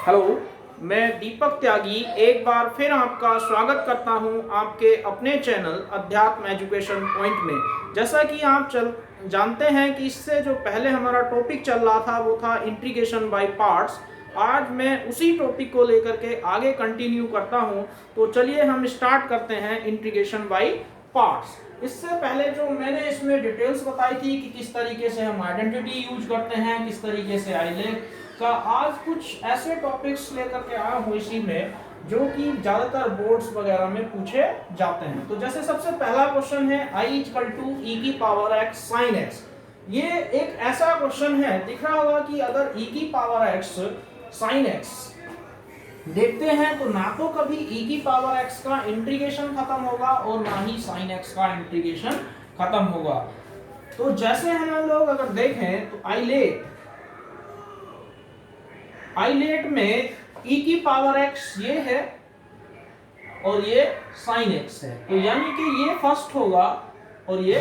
Hello, मैं दीपक त्यागी एक बार फिर आपका स्वागत करता हूं आपके अपने चैनल अध्यात्म एजुकेशन पॉइंट में। जैसा कि आप जानते हैं कि इससे जो पहले हमारा टॉपिक चल रहा था वो था इंटीग्रेशन बाय पार्ट्स। आज मैं उसी टॉपिक को लेकर के आगे कंटिन्यू करता हूं। तो चलिए हम स्टार्ट करते हैं इंटीग्रेशन बाय पार्ट्स। इससे पहले जो मैंने इसमें डिटेल्स बताई थी कि किस तरीके से हम आइडेंटिटी यूज करते हैं, किस तरीके से आइलेट का, आज कुछ ऐसे टॉपिक्स लेकर के आया हूँ इसी में जो कि ज्यादातर बोर्ड्स वगैरह में पूछे जाते हैं। तो जैसे सबसे पहला क्वेश्चन है i इक्वल टू e की पावर x sin x। ये एक ऐसा क्वेश्चन है, दिख रहा होगा कि अगर e की पावर x sin x देखते हैं तो ना तो कभी e की पावर x का इंटीग्रेशन खत्म होगा और ना ही sin x का इंटीग्रेशन खत्म होगा। तो जैसे हम लोग अगर देखें तो आइलेट में e की पावर x ये है और ये sin x है, तो यानी कि ये फर्स्ट होगा और ये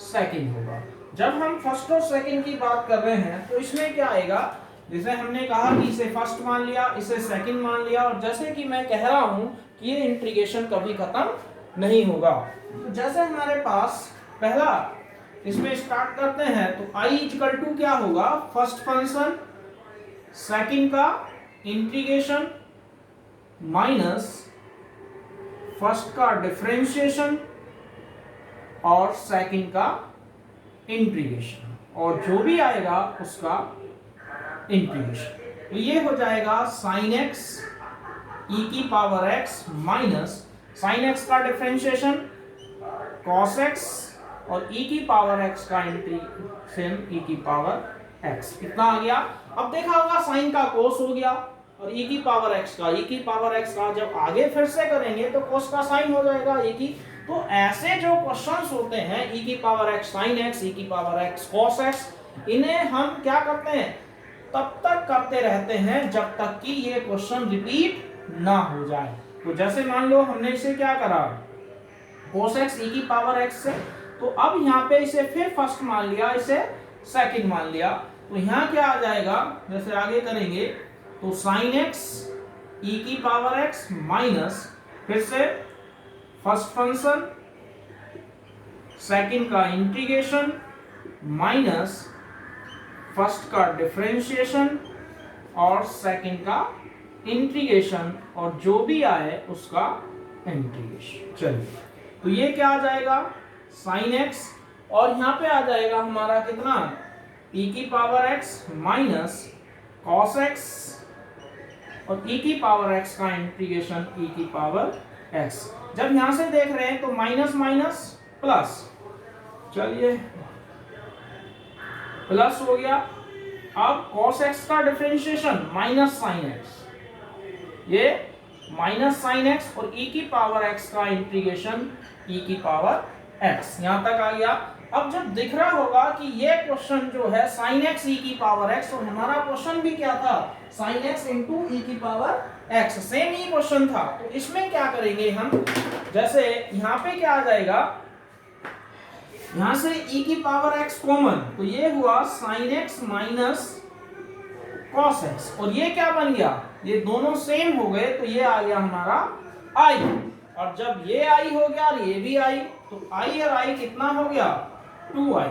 सेकंड होगा। जब हम फर्स्ट और सेकंड की बात कर रहे हैं तो इसमें क्या आएगा, जैसे हमने कहा कि इसे फर्स्ट मान लिया, इसे सेकंड मान लिया, और जैसे कि मैं कह रहा हूं कि ये इंटीग्रेशन कभी खत्म नहीं होगा। तो जैसे हमारे पास पहला इसमें स्टार्ट करते हैं तो i इक्वल टू क्या होगा, फर्स्ट फंक्शन सेकंड का इंटीग्रेशन माइनस फर्स्ट का डिफरेंशिएशन और सेकंड का इंटीग्रेशन, और जो भी आएगा उसका इंटीग्रेशन। तो ये हो जाएगा sin x e की power x minus sin x का डिफरेंशिएशन cos x और e की पावर x का इंटीग्रेशन e की पावर x। कितना आ गया, अब देखा होगा sin का cos हो गया और e की पावर x का जब आगे फिर से करेंगे तो cos का sin हो जाएगा e की। तो ऐसे जो क्वेश्चंस होते हैं e की power x sin x, e की पावर x cos x, इन्हें हम क्या करते हैं, तब तक करते रहते हैं जब तक कि ये क्वेश्चन रिपीट ना हो जाए। तो जैसे मान लो हमने इसे क्या करा, cos x e की पावर x से, तो अब यहाँ पे इसे फिर फर्स्ट मान लिया, इसे सेकंड मान लिया, तो यहाँ क्या आ जाएगा, जैसे आगे करेंगे तो sin x e की पावर x माइनस फिर से फर्स्ट फंक्शन सेकंड का इंटीग्रेशन माइनस फर्स्ट का डिफरेंशिएशन और सेकंड का इंटीग्रेशन, और जो भी आए उसका इंटीग्रेशन। चलिए, तो ये क्या आ जाएगा sin x, और यहाँ पे आ जाएगा हमारा कितना, e की power x minus cos x और e की पावर x का इंटीग्रेशन e की पावर x। जब यहाँ से देख रहे हैं तो माइनस माइनस प्लस, चलिए प्लस हो गया। अब cos x का डिफरेंशिएशन माइनस sin x, ये माइनस sin x और e की पावर x का इंटीग्रेशन e की पावर x, यहां तक आ गया। अब जब दिख रहा होगा कि ये क्वेश्चन जो है sin x e की पावर x, और हमारा क्वेश्चन भी क्या था, sin x इंटू e की पावर x, सेम ही क्वेश्चन था। तो इसमें क्या करेंगे हम, जैसे यहाँ पे क्या आ जाएगा, यहाँ से e की पावर x कॉमन, तो ये हुआ sin x minus cos x, और ये क्या बन गया, ये दोनों सेम हो गए, तो ये आ गया हमारा i, और जब ये i हो गया और ये भी i, तो i और i कितना हो गया, 2i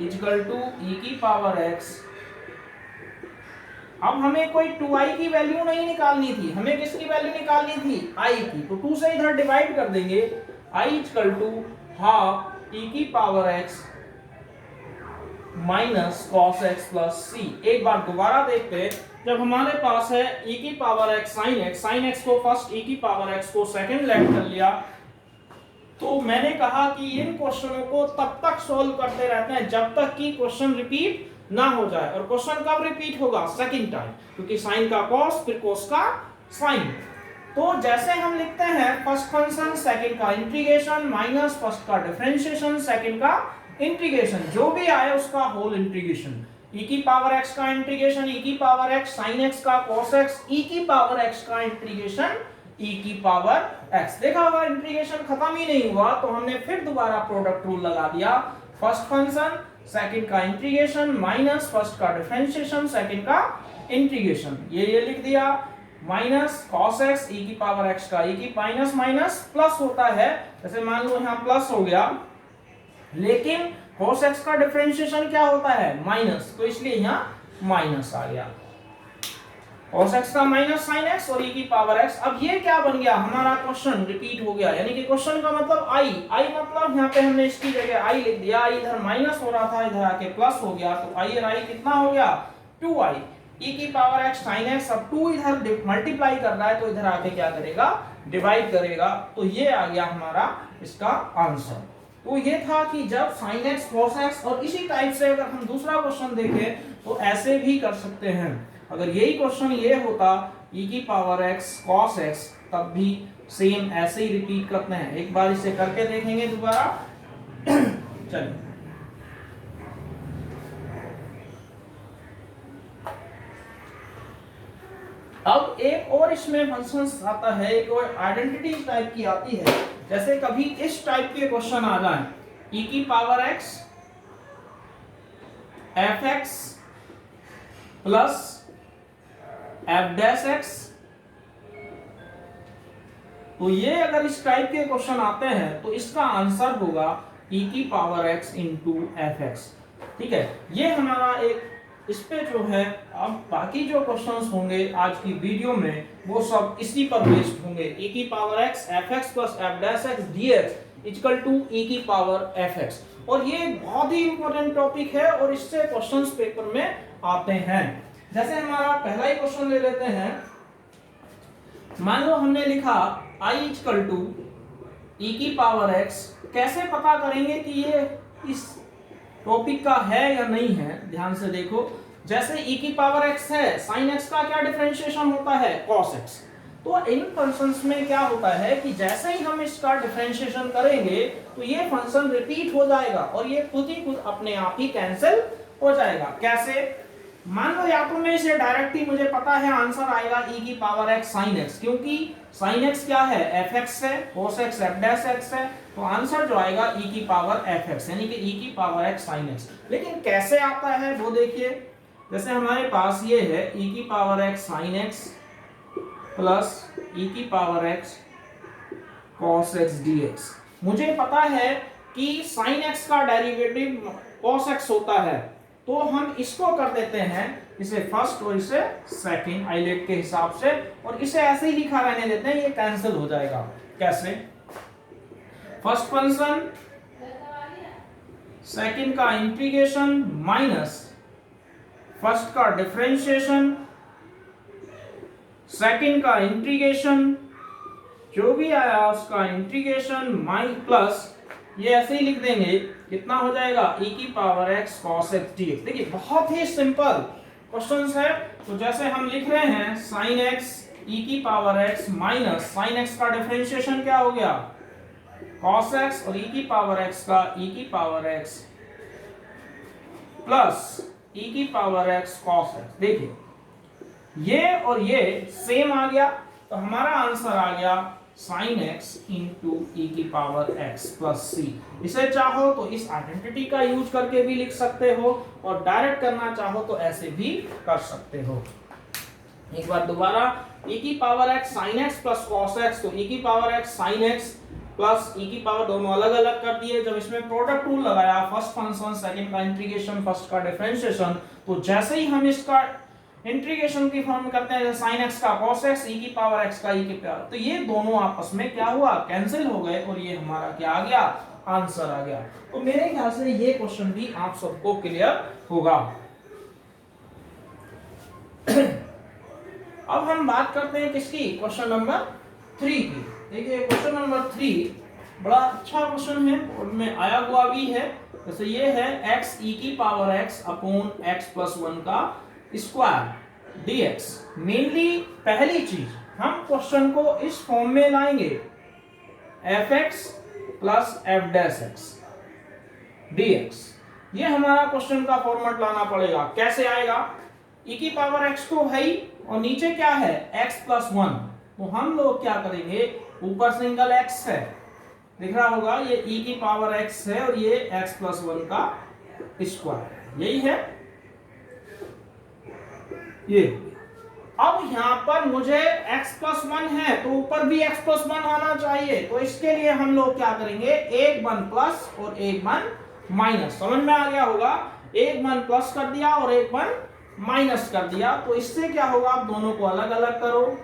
इक्वल टू e की पावर x। अब हमें कोई 2i की वैल्यू नहीं निकालनी थी, हमें किसकी वैल्यू निकालनी थी, i की, तो 2 से इधर डिवाइड कर देंगे, i equal to half e की power x minus cos x plus c। एक बार दोबारा देखते हैं, जब हमारे पास है e की पावर x sin x को फर्स्ट, e की पावर x को सेकंड लेट कर लिया, तो मैंने कहा कि इन क्वेश्चनों को तब तक सॉल्व करते रहते हैं जब तक कि क्वेश्चन रिपीट ना हो जाए। और क्वेश्चन कब रिपीट होगा, सेकंड टाइम, क्योंकि साइन का cos फिर cos का साइन। तो जैसे हम लिखते हैं फर्स्ट फंक्शन सेकंड का इंटीग्रेशन माइनस फर्स्ट का डिफरेंशिएशन सेकंड का इंटीग्रेशन, जो भी आए उसका होल इंटीग्रेशन, e की पावर x का इंटीग्रेशन e की पावर x sin x का cos x, e की पावर x का इंटीग्रेशन e की पावर x। देखा होगा इंटीग्रेशन खत्म ही नहीं हुआ, तो हमने फिर दोबारा प्रोडक्ट रूल लगा दिया, फर्स्ट फंक्शन सेकंड का इंटीग्रेशन माइनस फर्स्ट का डिफरेंशिएशन सेकंड का इंटीग्रेशन, ये लिख दिया, माइनस cos x e की पावर x का, e की माइनस माइनस प्लस होता है, जैसे मान लो यहाँ प्लस हो गया, लेकिन cos x का डिफरेंशिएशन क्या होता है, माइनस, तो इसलिए यहाँ माइनस आ गया, cos x का माइनस sin x और e की पावर x। अब ये क्या बन गया, हमारा क्वेश्चन रिपीट हो गया, यानी कि क्वेश्चन का मतलब i मतलब यहाँ पे हमने इसकी जगह i लिख दिया, i इधर माइनस हो रहा था, इधर आके प्लस हो गया, तो i और i कितना हो गया, 2i, e की पावर x sin x, अब 2 इधर मल्टीप्लाई कर रहा है तो इधर आके क्या करेगा, डिवाइड करेगा, तो ये आ गया हमारा इसका आंसर। तो ये था कि जब sin x cos x, और इसी टाइप से अगर हम दूसरा क्वेश्चन देखें तो ऐसे भी कर सकते हैं, अगर यही क्वेश्चन ये होता e की पावर x cos x, तब भी सेम ऐसे ही रिपीट करते हैं, एक बार इसे करके देखेंगे दोबारा। चलिए अब एक और इसमें फंक्शंस आता है, एक और आइडेंटिटी टाइप की आती है, जैसे कभी इस टाइप के क्वेश्चन आ जाए, e की power x fx plus f dash x, तो ये अगर इस टाइप के क्वेश्चन आते हैं तो इसका आंसर होगा e की पावर x इंटू fx, ठीक है। ये हमारा एक, इस पे जो है, अब बाकी जो क्वेश्चंस होंगे आज की वीडियो में वो सब इसी पर बेस्ड होंगे, e की power x fx plus f dash x dx equal to e की पावर fx, और ये बहुत ही इंपॉर्टेंट टॉपिक है और इससे क्वेश्चंस पेपर में आते हैं। जैसे हमारा पहला ही क्वेश्चन ले लेते हैं, मान लो हमने लिखा i इक्वल टू e की पावर x, कैसे पता करेंगे कि ये इस टॉपिक का है या नहीं है, ध्यान से देखो, जैसे e की पावर x है, sin x का क्या डिफरेंशिएशन होता है, cos x, तो इन फंक्शंस में क्या होता है कि जैसे ही हम इसका डिफरेंशिएशन करेंगे तो ये फंक्शन रिपीट हो जाएगा और ये खुद ही खुद अपने आप ही कैंसिल हो जाएगा। कैसे, मान लो या तो मैं इसे डायरेक्ट ही, मुझे पता है आंसर आएगा e की पावर x sin x, क्योंकि sin x क्या है, fx है, cos x f dash x है, तो आंसर जो आएगा e की पावर fx, यानी कि e की पावर x sin x। लेकिन कैसे आता है वो देखिए, जैसे हमारे पास ये है e की power x sin x plus e की power x cos x dx, मुझे पता है कि sin x का डेरिवेटिव cos x होता है, तो हम इसको कर देते हैं, इसे फर्स्ट और इसे सेकंड आइलेट के हिसाब से, और इसे ऐसे ही लिखा रहने देते हैं, ये कैंसिल हो जाएगा। कैसे, फर्स्ट फंक्शन सेकंड का इंटीग्रेशन माइनस फर्स्ट का डिफरेंशिएशन, सेकंड का इंटीग्रेशन, जो भी आया उसका इंटीग्रेशन माइनस प्लस, ये ऐसे ही लिख देंगे, कितना हो जाएगा e की power x cos x dx। देखिए बहुत ही सिंपल क्वेश्चंस है, तो जैसे हम लिख रहे हैं sin x e की power x minus sin x का डिफरेंशिएशन क्या हो गया, cos x, और e की पावर x का e की पावर x प्लस e की पावर x cos x। देखिए ये और ये सेम आ गया, तो हमारा आंसर आ गया sin x इंटू e की पावर x प्लस c। इसे चाहो तो इस आइडेंटिटी का यूज करके भी लिख सकते हो, और डायरेक्ट करना चाहो तो ऐसे भी कर सकते हो। एक बार दोबारा, e की power x sin x plus cos x, तो e की power x sin x plus e की पावर, दोनों अलग अलग कर दिए। जब इसमें प्रोडक्ट रूल लगाया, फर्स्ट फंक्शन सेकंड का इंटीग्रेशन फर्स्ट का डिफरेंशिएशन, तो जैसे ही हम इसका इंटीग्रेशन की फॉर्म में करते हैं, sin x का cos x, e की पावर x का e की पावर, तो ये दोनों आपस में क्या हुआ, कैंसिल हो गए, और ये हमारा क्या आ गया, आंसर आ गया। तो मेरे ख्याल से ये क्वेश्चन भी आप सबको क्लियर होगा। अब हम बात करते हैं किसकी, क्वेश्चन नंबर 3 की। देखिए क्वेश्चन नंबर 3 बड़ा अच्छा क्वेश्चन है, उनमें आया हुआ भी है। जैसे ये है x e की power x upon x plus 1 का स्क्वायर dx। मेनली पहली चीज, हम क्वेश्चन को इस फॉर्म में लाएंगे, fx plus f dash x dx। ये हमारा क्वेश्चन का फॉर्मेट लाना पड़ेगा। कैसे आएगा, e की पावर x तो है ही, और नीचे क्या है, x प्लस 1, तो हम लोग क्या करेंगे, ऊपर सिंगल x है, दिख रहा होगा, ये e की पावर x है, और ये x प्लस 1 का स्क्वायर, यही है। ये अब यहाँ पर मुझे x प्लस 1 है तो ऊपर भी x प्लस 1 आना चाहिए, तो इसके लिए हम लोग क्या करेंगे, एक 1 प्लस और एक 1 माइनस। समझ में आ गया होगा, एक 1 प्लस कर दिया और एक 1 माइनस कर दिया। तो इससे क्या होगा, आप दोनों को अलग अलग करो,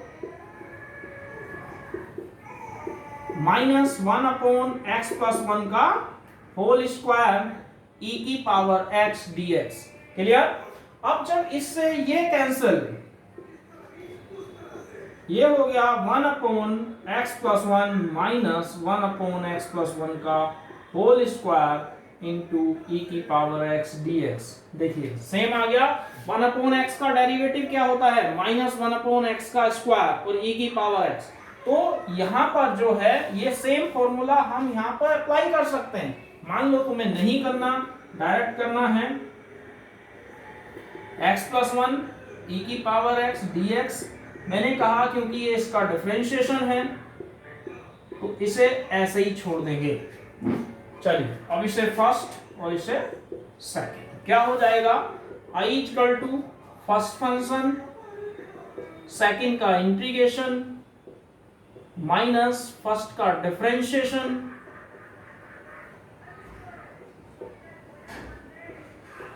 माइनस 1 अपॉन x प्लस 1 का होल स्क्वायर e की पावर x dx। क्लियर। अब जब इससे ये कैंसिल, ये हो गया 1 upon x plus 1 minus 1 upon x plus 1 का होल स्क्वायर इंटू ई की पावर एक्स डीएक्स। देखिए सेम आ गया। 1 अपॉन एक्स का डेरिवेटिव क्या होता है, माइनस 1 अपॉन एक्स का स्क्वायर और ई की पावर एक्स। तो यहाँ पर जो है ये सेम फॉर्मूला हम यहाँ पर अप्लाई कर सकते हैं। मान लो तुम्हें नहीं करना, डायरेक्ट करना है, एक्स प्लस 1 ई की पावर एक्स डीएक्स। मैंने कहा क्योंकि ये इसका डिफरेंशिएशन है तो इसे ऐसे ही छोड़ देंगे। चलिए अब इसे फर्स्ट और इसे सेकंड, क्या हो जाएगा, i equal to first function second का इंटीग्रेशन माइनस फर्स्ट का डिफरेंशिएशन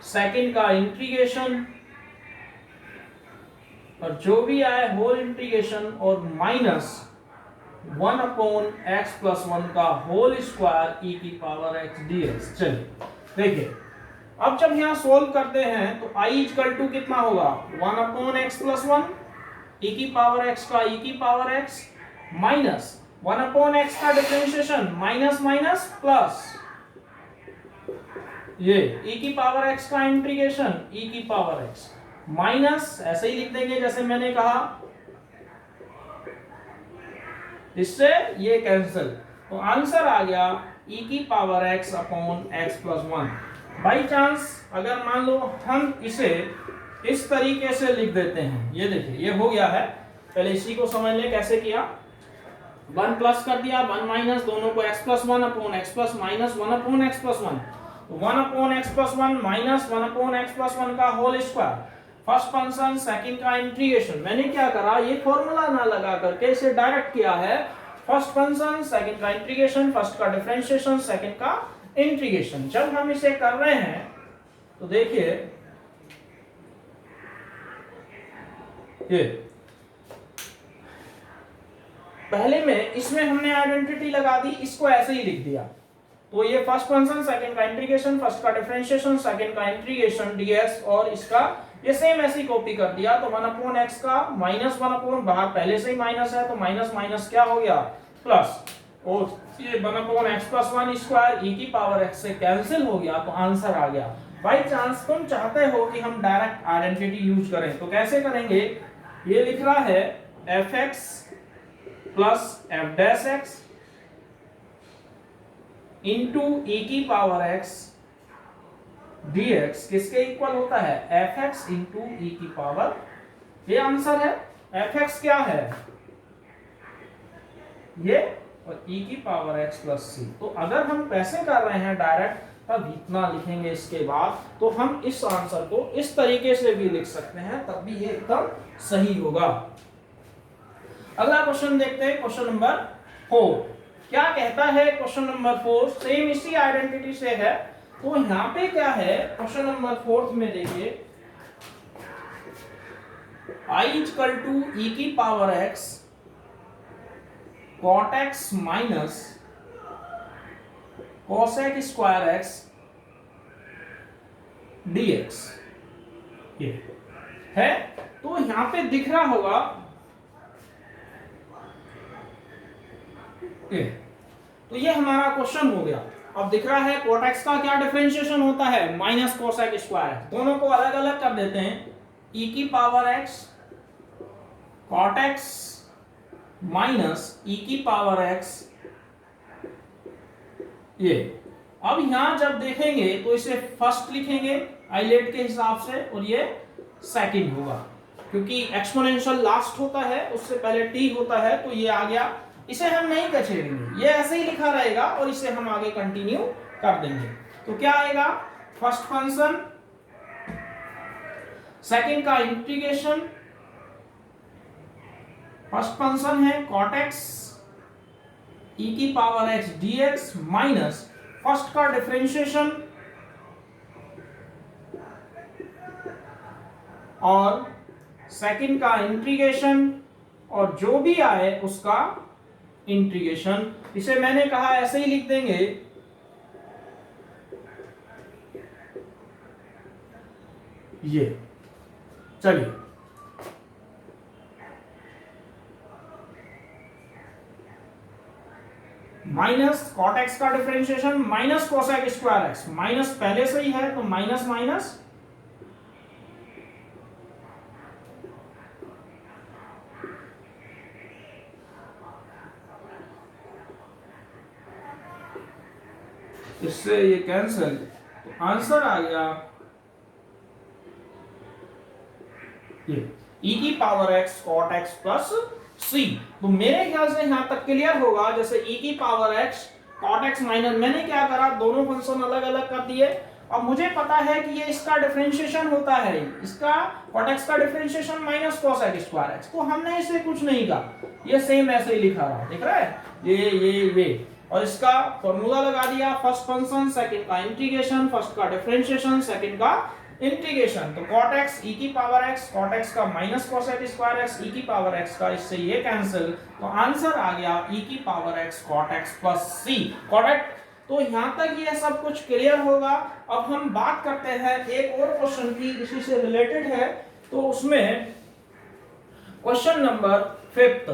सेकंड का इंटीग्रेशन और जो भी आए होल इंटीग्रेशन और माइनस 1 अपॉन एक्स प्लस 1 का होल स्क्वायर ई की पावर एक्स डीएक्स। चलिए देखिए अब जब यहाँ सोल्व करते हैं तो i इक्वल टू कितना होगा, 1 अपॉन एक्स प्लस 1 ई की पावर एक्स का ई की power x minus 1 upon x का डिफरेंशिएशन माइनस माइनस प्लस ये ई की पावर एक्स का इंटीग्रेशन ई की पावर एक्स माइनस, ऐसे ही लिख देंगे जैसे मैंने कहा, इससे ये कैंसिल, तो आंसर आ गया e की power x upon x plus 1। By chance अगर मान लो हम इसे इस तरीके से लिख देते हैं, ये देखिए ये हो गया है। पहले इसी को समझ लें कैसे किया, 1 प्लस कर दिया 1 माइनस, दोनों को x plus 1 upon x plus minus 1 upon x plus 1, 1 upon x plus 1 minus 1 upon x plus 1 का whole square, first function second का इंटीग्रेशन। मैंने क्या करा, ये फॉर्मूला ना लगा करके इसे डायरेक्ट किया है, फर्स्ट फंक्शन सेकंड का इंटीग्रेशन, फर्स्ट का डिफरेंशिएशन सेकंड का इंटीग्रेशन। जब हम इसे कर रहे हैं तो देखिए ये पहले में इसमें हमने आइडेंटिटी लगा दी, इसको ऐसे ही लिख दिया। तो ये फर्स्ट फंक्शन सेकंड का इंटीग्रेशन, फर्स्ट का डिफरेंशिएशन, सेकंड का इंटीग्रेशन डीएक्स, और इसका ये सेम ऐसी कॉपी कर दिया। तो 1 अपॉन एक्स का माइनस 1 अपॉन, बाहर पहले से ही माइनस है तो माइनस माइनस क्या हो गया प्लस, और ये 1 अपॉन एक्स प्लस 1 स्क्वायर ई की पावर एक्स से कैंसिल हो गया, तो आंसर आ गया। बाई चांस तुम चाहते हो कि हम डायरेक्ट आइडेंटिटी यूज करें तो कैसे करेंगे, ये लिख रहा है F X plus F dash X into E की पावर एक्स dx किसके इक्वल होता है, fx इंटू ई की पावर, ये आंसर है। fx क्या है, ये, और e की पावर x प्लस सी। तो अगर हम कैसे कर रहे हैं डायरेक्ट, तब इतना लिखेंगे इसके बाद, तो हम इस आंसर को इस तरीके से भी लिख सकते हैं, तब भी ये एकदम सही होगा। अगला क्वेश्चन देखते हैं, क्वेश्चन नंबर 4 क्या कहता है। क्वेश्चन नंबर 4 सेम इसी आइडेंटिटी से है। तो यहां पे क्या है, क्वेश्चन नंबर 4 में देखिए i इक्वल टू ई की power x cot x minus cosec square x dx ये है। तो यहां पे दिख रहा होगा ये, तो ये हमारा क्वेश्चन हो गया। अब दिख रहा है cot x का क्या डिफरेंशिएशन होता है, माइनस cosec स्क्वायर। दोनों को अलग अलग कर देते हैं, e की power x cot x minus e की पावर x ये। अब यहां जब देखेंगे तो इसे फर्स्ट लिखेंगे आइलेट के हिसाब से, और ये सेकंड होगा क्योंकि एक्सपोनेंशियल लास्ट होता है, उससे पहले t होता है, तो ये आ गया। इसे हम नहीं कचेड़ेंगे, ये ऐसे ही लिखा रहेगा और इसे हम आगे कंटिन्यू कर देंगे। तो क्या आएगा, फर्स्ट फंक्शन सेकंड का इंटीग्रेशन, फर्स्ट फंक्शन है cot x e की power x dx minus first का डिफरेंशिएशन और सेकंड का इंटीग्रेशन और जो भी आए उसका इंटीग्रेशन। इसे मैंने कहा ऐसे ही लिख देंगे, ये चलिए माइनस cot x का differentiation minus cosec square x, minus पहले से ही है तो माइनस माइनस इससे ये कैंसिल, तो आंसर आ गया ये e की power x cot x plus c। तो मेरे ख्याल से यहां तक क्लियर होगा। जैसे e की power x cot x minus, मैंने क्या करा, दोनों फंक्शन अलग अलग कर दिए और मुझे पता है कि ये इसका डिफरेंशिएशन होता है, इसका cot x का differentiation minus cosec square x, तो हमने इसे कुछ नहीं कहा, ये सेम ऐसे ही लिखा रहा, दिख रहा है ये और इसका फॉर्मूला लगा दिया, फर्स्ट फंक्शन, सेकंड का इंटीग्रेशन, फर्स्ट का डिफरेंशिएशन, सेकंड का इंटीग्रेशन। तो cot x e की पावर x, cot x का minus cosec square x, e की पावर x का, इससे ये कैंसिल, तो आंसर आ गया e की power x cot x plus c। Correct. तो यहाँ तक ये सब कुछ क्लियर होगा। अब हम बात करते हैं एक और क्वेश्चन की, इसी से रिलेटेड है, तो उसमें क्वेश्चन नंबर 5।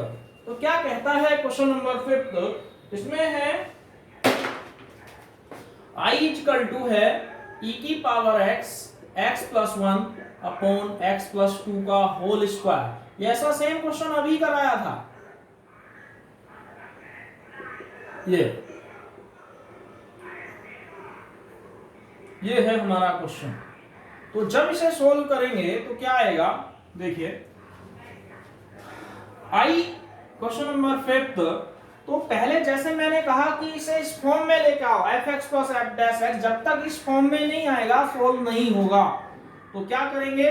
तो क्या कहता है क्वेश्चन नंबर 5, इसमें है I इक्वल टू है e की power x x plus 1 upon x plus 2 का होल स्क्वायर। ये ऐसा सेम क्वेश्चन अभी कराया था, ये है हमारा क्वेश्चन। तो जब इसे सोल्व करेंगे तो क्या आएगा, देखिए I क्वेश्चन नंबर 5। तो पहले जैसे मैंने कहा कि इसे इस फॉर्म में लेके आओ, fx plus f dash x, जब तक इस फॉर्म में नहीं आएगा सोल्व नहीं होगा। तो क्या करेंगे,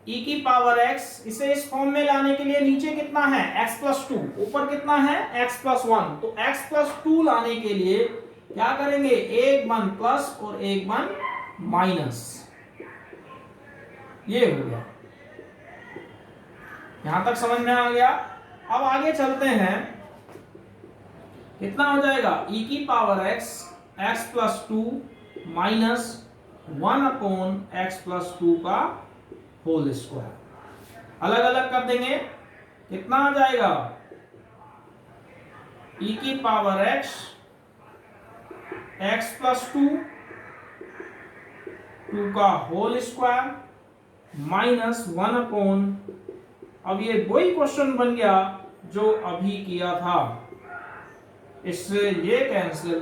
e की पावर x, इसे इस फॉर्म में लाने के लिए नीचे कितना है x प्लस 2, ऊपर कितना है x प्लस 1, तो x प्लस 2 लाने के लिए क्या करेंगे, एक 1 प्लस और एक 1 माइनस, ये हो गया। यहां तक समझ में आ गया। अब आगे चलते हैं, कितना हो जाएगा, e की power x x plus 2 minus 1 upon x plus 2 का होल स्क्वायर। अलग अलग कर देंगे, कितना आ जाएगा, e की पावर x x प्लस 2 का होल स्क्वायर माइनस 1 अपॉन, अब ये वही क्वेश्चन बन गया जो अभी किया था, इससे ये कैंसिल,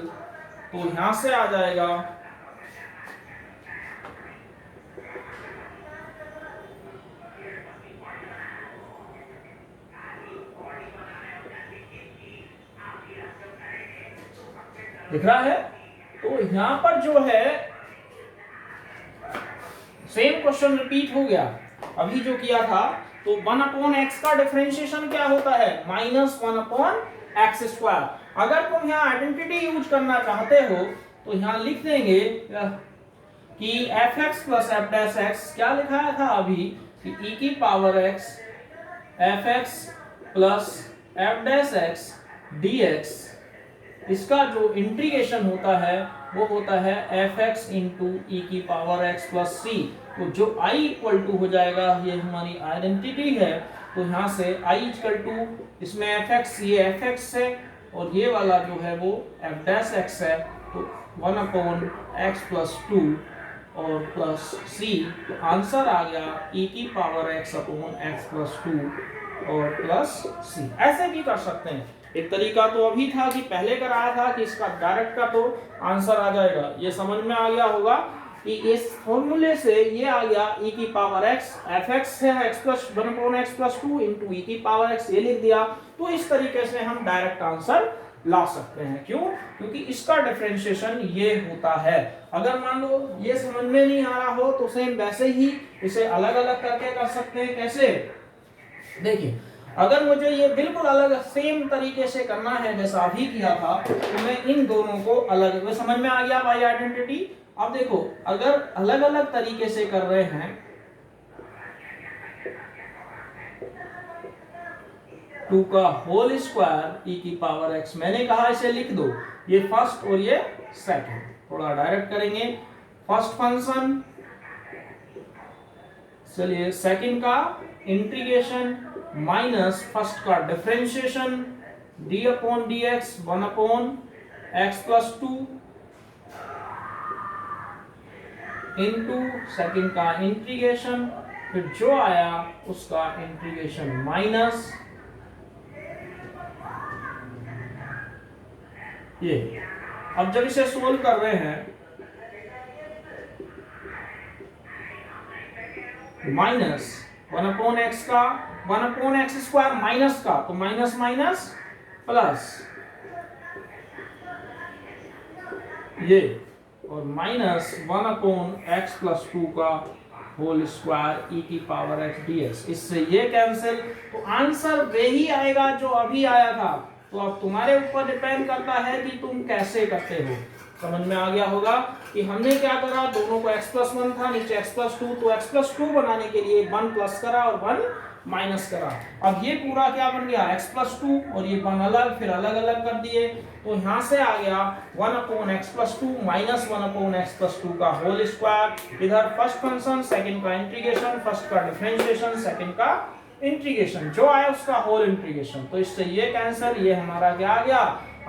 तो यहां से आ जाएगा दिख रहा है। तो यहां पर जो है सेम क्वेश्चन रिपीट हो गया, अभी जो किया था। तो 1 अपॉन एक्स का डिफरेंशिएशन क्या होता है, माइनस 1 अपॉन एक्स स्क्वायर। अगर तुम यहाँ आइडेंटिटी यूज करना चाहते हो तो यहाँ लिख देंगे कि F X plus F dash x, क्या लिखाया था अभी कि e की power x F X plus F dash x D x, इसका जो इंटीग्रेशन होता है वो होता है एफ एक्स इंटू ई की पावर x प्लस सी। तो जो i इक्वल टू हो जाएगा, ये हमारी आइडेंटिटी है, तो यहाँ से i इक्वल टू, इसमें एफ एक्स, ये एफ एक्स है और ये वाला जो है वो एफ डैश एक्स है, तो 1 अपॉन एक्स प्लस 2 और प्लस सी। तो आंसर आ गया e की power x upon x plus 2 और प्लस सी। ऐसे भी कर सकते हैं। एक तरीका तो अभी था कि पहले कराया था कि इसका डायरेक्ट का तो आंसर आ जाएगा, ये समझ में आ गया होगा कि इस फॉर्मूले से ये आ गया e की पावर x, एफ एक्स है x plus 1 upon x plus 2 into E की पावर x, ये लिख दिया। तो इस तरीके से हम डायरेक्ट आंसर ला सकते हैं। क्यों? क्योंकि इसका डिफरेंशिएशन ये होता है। अगर मान लो ये समझ में नहीं आ रहा हो तो सेम वैसे ही इसे अलग अलग करके कर सकते हैं। कैसे? देखिए, अगर मुझे ये बिल्कुल अलग सेम तरीके से करना है जैसा अभी किया था, तो मैं इन दोनों को अलग, वो समझ में आ गया बाई आइडेंटिटी। अब देखो, अगर अलग अलग तरीके से कर रहे हैं 2 का होल स्क्वायर e की पावर x, मैंने कहा इसे लिख दो, ये फर्स्ट और ये सेकंड। थोड़ा डायरेक्ट करेंगे। फर्स्ट फंक्शन, चलिए सेकंड का इंटीग्रेशन माइनस फर्स्ट का differentiation d upon D x 1 upon x plus 2 into second का इंटीग्रेशन, फिर जो आया उसका इंटीग्रेशन माइनस ये। अब जब इसे सोल्व कर रहे हैं, माइनस 1 अपॉन एक्स का 1 अपॉन एक्स स्क्वायर माइनस का, तो माइनस माइनस प्लस ये, और माइनस 1 अपॉन एक्स प्लस 2 का होल स्क्वायर e की पावर x dx। इससे ये कैंसिल, तो आंसर वही आएगा जो अभी आया था। तो अब तुम्हारे ऊपर डिपेंड करता है कि तुम कैसे करते हो। समझ में आ गया होगा कि हमने क्या करा, दोनों को x+1 था, नीचे x+2, तो x+2 बनाने के लिए 1 प्लस करा और 1 माइनस करा। अब ये पूरा क्या बन गया, x+2, और ये 1 अलग, फिर अलग अलग कर दिए, तो यहाँ से आ गया 1 upon x+2 minus 1 upon x+2 का होल स्क्वायर। इधर फर्स्ट फंक्शन, सेकंड का इंटीग्रेशन, फर्स्ट का डिफरेंशिएशन, सेकंड का इंटीग्रेशन, जो आया उसका होल इंटीग्रेशन। तो इससे ये कैंसिल, ये हमारा क्या आ गया,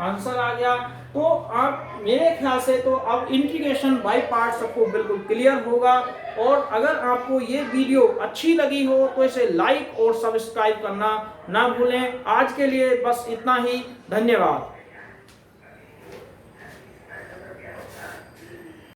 आंसर आ गया। तो आप मेरे ख्याल से तो अब इंटीग्रेशन बाय पार्ट सबको बिल्कुल क्लियर होगा। और अगर आपको ये वीडियो अच्छी लगी हो तो इसे लाइक और सब्सक्राइब करना ना भूलें। आज के लिए बस इतना ही, धन्यवाद।